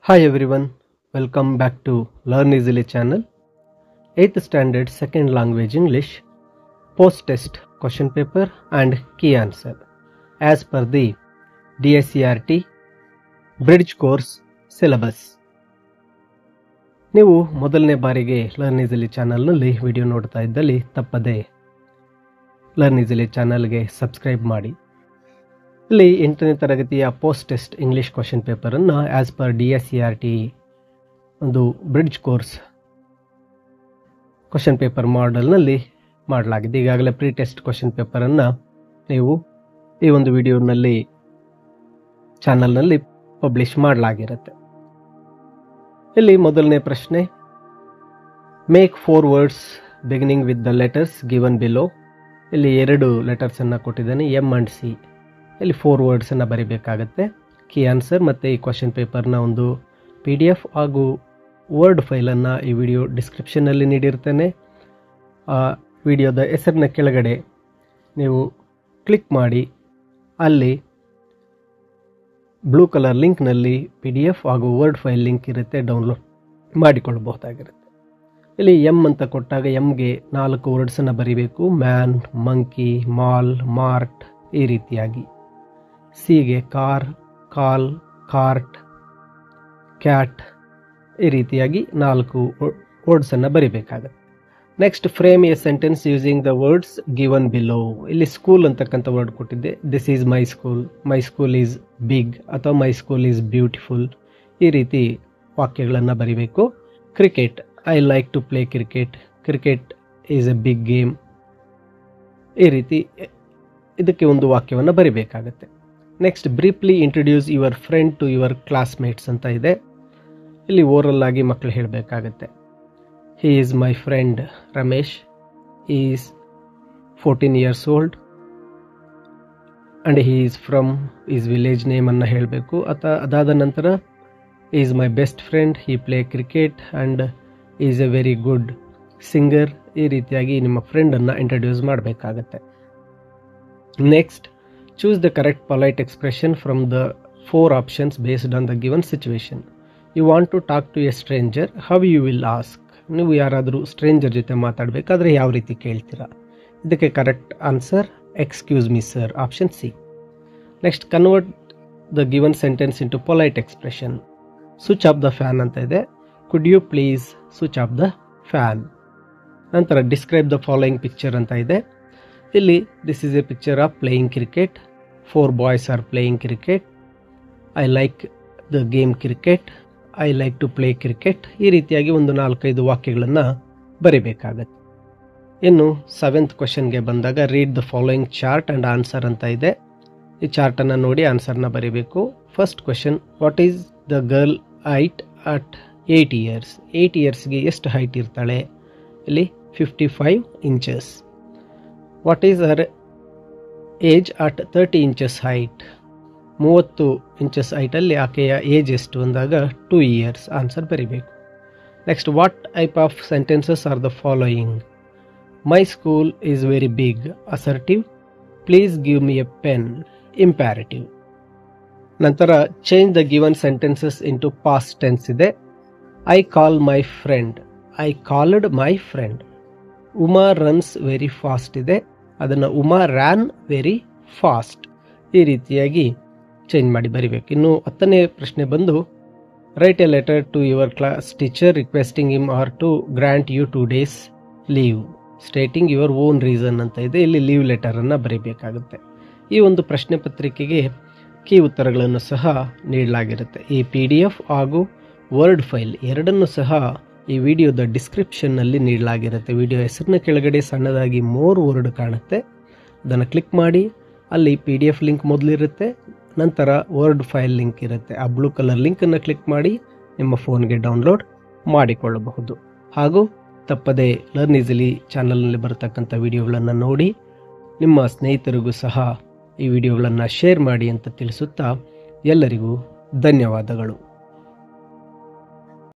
Hi everyone, welcome back to Learn Easily channel. 8th standard second language English post test question paper and key answer as per the DSCRT bridge course syllabus. ನೀವು ಮೊದಲನೇ ಬಾರಿಗೆ learn easily ಚಾನಲ್ನಲ್ಲಿ video ನೋಡ್ತಾ ಇದ್ದಲ್ಲಿ ತಪ್ಪದೆ learn easily ಚಾನಲ್ಗೆ subscribe ಮಾಡಿ. ಇಲ್ಲಿ 8ನೇ ತರಗತಿಯ ಪೋಸ್ಟ್ ಟೆಸ್ಟ್ ಇಂಗ್ಲಿಷ್ ಕ್ವಶನ್ ಪೇಪರನ್ನು ಆಸ್ ಪರ್ DSCRT ಒಂದು ಬ್ರಿಡ್ಜ್ ಕೋರ್ಸ್ ಕ್ವಶನ್ ಪೇಪರ್ ಮಾಡೆಲ್ನಲ್ಲಿ ಮಾಡಲಾಗಿದೆ. ಈಗಾಗಲೇ ಪ್ರೀ ಟೆಸ್ಟ್ ಕ್ವಶನ್ ಪೇಪರನ್ನು ನೀವು ಈ ಒಂದು ವಿಡಿಯೋನಲ್ಲಿ ಚಾನಲ್ನಲ್ಲಿ ಪಬ್ಲಿಷ್ ಮಾಡಲಾಗಿರುತ್ತೆ. ಇಲ್ಲಿ ಮೊದಲನೇ ಪ್ರಶ್ನೆ, make 4 words beginning with the letters given below. ಇಲ್ಲಿ 2 ಲೆಟರ್ಸನ್ನು ಕೊಟ್ಟಿದ್ದಾನೆ, ಎಮ್ ಆ್ಯಂಡ್ ಸಿ. ಇಲ್ಲಿ 4 ವರ್ಡ್ಸನ್ನು ಬರೀಬೇಕಾಗತ್ತೆ. ಕೀ ಆನ್ಸರ್ ಮತ್ತು ಈ ಕ್ವಶನ್ ಪೇಪರ್ನ ಒಂದು PDF ಹಾಗೂ ವರ್ಡ್ ಫೈಲನ್ನು ಈ ವಿಡಿಯೋ ಡಿಸ್ಕ್ರಿಪ್ಷನ್ನಲ್ಲಿ ನೀಡಿರ್ತೇನೆ. ಆ ವಿಡಿಯೋದ ಹೆಸರಿನ ಕೆಳಗಡೆ ನೀವು ಕ್ಲಿಕ್ ಮಾಡಿ ಅಲ್ಲಿ ಬ್ಲೂ ಕಲರ್ ಲಿಂಕ್ನಲ್ಲಿ PDF ಹಾಗೂ ವರ್ಡ್ ಫೈಲ್ ಲಿಂಕ್ ಇರುತ್ತೆ, ಡೌನ್ಲೋಡ್ ಮಾಡಿಕೊಳ್ಳಬಹುದಾಗಿರುತ್ತೆ. ಇಲ್ಲಿ ಎಮ್ ಅಂತ ಕೊಟ್ಟಾಗ ಎಮ್ಗೆ 4 ವರ್ಡ್ಸನ್ನು ಬರೀಬೇಕು, ಮ್ಯಾನ್, ಮಂಕಿ, ಮಾಲ್, ಮಾರ್ಟ್ ಈ ರೀತಿಯಾಗಿ. ಸಿಗೆ ಕಾರ್, ಕಾಲ್, ಕಾರ್ಟ್, ಕ್ಯಾಟ್ ಈ ರೀತಿಯಾಗಿ 4 ವರ್ಡ್ಸನ್ನು ಬರೀಬೇಕಾಗತ್ತೆ. Next, frame a sentence using the words given below. ಇಲ್ಲಿ ಸ್ಕೂಲ್ ಅಂತಕ್ಕಂಥ ವರ್ಡ್ ಕೊಟ್ಟಿದ್ದೆ, this is my school, my school is big ಅಥವಾ ಮೈ ಸ್ಕೂಲ್ ಈಸ್ ಬ್ಯೂಟಿಫುಲ್ ಈ ರೀತಿ ವಾಕ್ಯಗಳನ್ನು ಬರೀಬೇಕು. Cricket, I like to play cricket, cricket is a big game ಈ ರೀತಿ ಇದಕ್ಕೆ ಒಂದು ವಾಕ್ಯವನ್ನು ಬರೀಬೇಕಾಗತ್ತೆ. Next, briefly introduce your friend to your classmates ಅಂತ ಇದೆ. ಇಲ್ಲಿ ಓರಲ್ ಆಗಿ ಮಕ್ಕಳು ಹೇಳಬೇಕಾಗತ್ತೆ. He is my friend Ramesh, is 14 years old and he is from is village ನೇಮನ್ನು ಹೇಳಬೇಕು. ಅದಾದ ನಂತರ is my best friend, he play cricket and is a very good singer ಈ ರೀತಿಯಾಗಿ ನಿಮ್ಮ ಫ್ರೆಂಡನ್ನು ಇಂಟ್ರೊಡ್ಯೂಸ್ ಮಾಡಬೇಕಾಗತ್ತೆ. Next, choose the correct polite expression from the 4 options based on the given situation. You want to talk to a stranger, how you will ask. ನೀವು ಯಾರಾದರೂ stranger ಜೊತೆ ಮಾತಾಡಬೇಕಾದ್ರೆ ಯಾವ ರೀತಿ ಕೇಳ್ತೀರಾ? ಇದಕ್ಕೆ correct answer excuse me sir, option C. Next, convert the given sentence into polite expression. Switch off the fan ಅಂತ ಇದೆ, could you please switch off the fan. ನಂತರ ಡಿಸ್ಕ್ರೈಬ್ ದ ಫಾಲೋಯಿಂಗ್ ಪಿಕ್ಚರ್ ಅಂತ ಇದೆ. ಇಲ್ಲಿ this is a picture of playing cricket, 4 boys are playing cricket, I like the game cricket, I like to play cricket ಈ ರೀತಿಯಾಗಿ ಒಂದು 4-5 ವಾಕ್ಯಗಳನ್ನು ಬರೀಬೇಕಾಗತ್ತೆ. ಇನ್ನು 7th ಕ್ವಶನ್ಗೆ ಬಂದಾಗ, read the following chart and answer ಅಂತ ಇದೆ. ಈ ಚಾರ್ಟನ್ನು ನೋಡಿ ಆನ್ಸರ್ನ ಬರೀಬೇಕು. First question, what is the girl height at 8 years. 8 yearsಗೆ ಎಷ್ಟು ಹೈಟ್ ಇರ್ತಾಳೆ? ಇಲ್ಲಿ 55 inches. What is her age at 30 inches height. 30 inches ಹೈಟಲ್ಲಿ ಆಕೆಯ ಏಜ್ ಎಷ್ಟು ಅಂದಾಗ 2 years ಆನ್ಸರ್ ಬರೀಬೇಕು. Next, what type of sentences are the following? My school is very big, assertive. Please give me a pen, imperative. ನಂತರ, change the given sentences into past tense ಇದೆ. I call my friend, I called my friend. Uma runs very fast ಇದೆ, ಅದನ್ನು Uma ran very fast ಈ ರೀತಿಯಾಗಿ change ಮಾಡಿ ಬರಿಬೇಕು. ಇನ್ನು 10ನೇ ಪ್ರಶ್ನೆ ಬಂದು, write a letter to your class teacher requesting him or to grant you 2 days leave stating your own reason ಅಂತ ಇದೆ. ಇಲ್ಲಿ ಲೀವ್ ಲೆಟರನ್ನು ಬರೀಬೇಕಾಗುತ್ತೆ. ಈ ಒಂದು ಪ್ರಶ್ನೆ ಪತ್ರಿಕೆಗೆ ಕೀ ಉತ್ತರಗಳನ್ನು ಸಹ ನೀಡಲಾಗಿರುತ್ತೆ. ಈ PDF ಹಾಗೂ ವರ್ಡ್ ಫೈಲ್ ಎರಡನ್ನೂ ಸಹ ಈ ವಿಡಿಯೋದ ಡಿಸ್ಕ್ರಿಪ್ಷನ್ನಲ್ಲಿ ನೀಡಲಾಗಿರುತ್ತೆ. ವಿಡಿಯೋ ಹೆಸರಿನ ಕೆಳಗಡೆ ಸಣ್ಣದಾಗಿ 3 ವರ್ಡ್ ಕಾಣುತ್ತೆ, ಅದನ್ನು ಕ್ಲಿಕ್ ಮಾಡಿ. ಅಲ್ಲಿ PDF ಲಿಂಕ್ ಮೊದಲಿರುತ್ತೆ, ನಂತರ ವರ್ಡ್ ಫೈಲ್ ಲಿಂಕ್ ಇರುತ್ತೆ. ಆ ಬ್ಲೂ ಕಲರ್ ಲಿಂಕನ್ನು ಕ್ಲಿಕ್ ಮಾಡಿ ನಿಮ್ಮ ಫೋನ್ಗೆ ಡೌನ್ಲೋಡ್ ಮಾಡಿಕೊಳ್ಳಬಹುದು. ಹಾಗೂ ತಪ್ಪದೆ ಲರ್ನ್ ಈಸಿಲಿ ಚಾನಲ್ನಲ್ಲಿ ಬರತಕ್ಕಂಥ ವಿಡಿಯೋಗಳನ್ನು ನೋಡಿ ನಿಮ್ಮ ಸ್ನೇಹಿತರಿಗೂ ಸಹ ಈ ವಿಡಿಯೋಗಳನ್ನು ಶೇರ್ ಮಾಡಿ ಅಂತ ತಿಳಿಸುತ್ತಾ ಎಲ್ಲರಿಗೂ ಧನ್ಯವಾದಗಳು.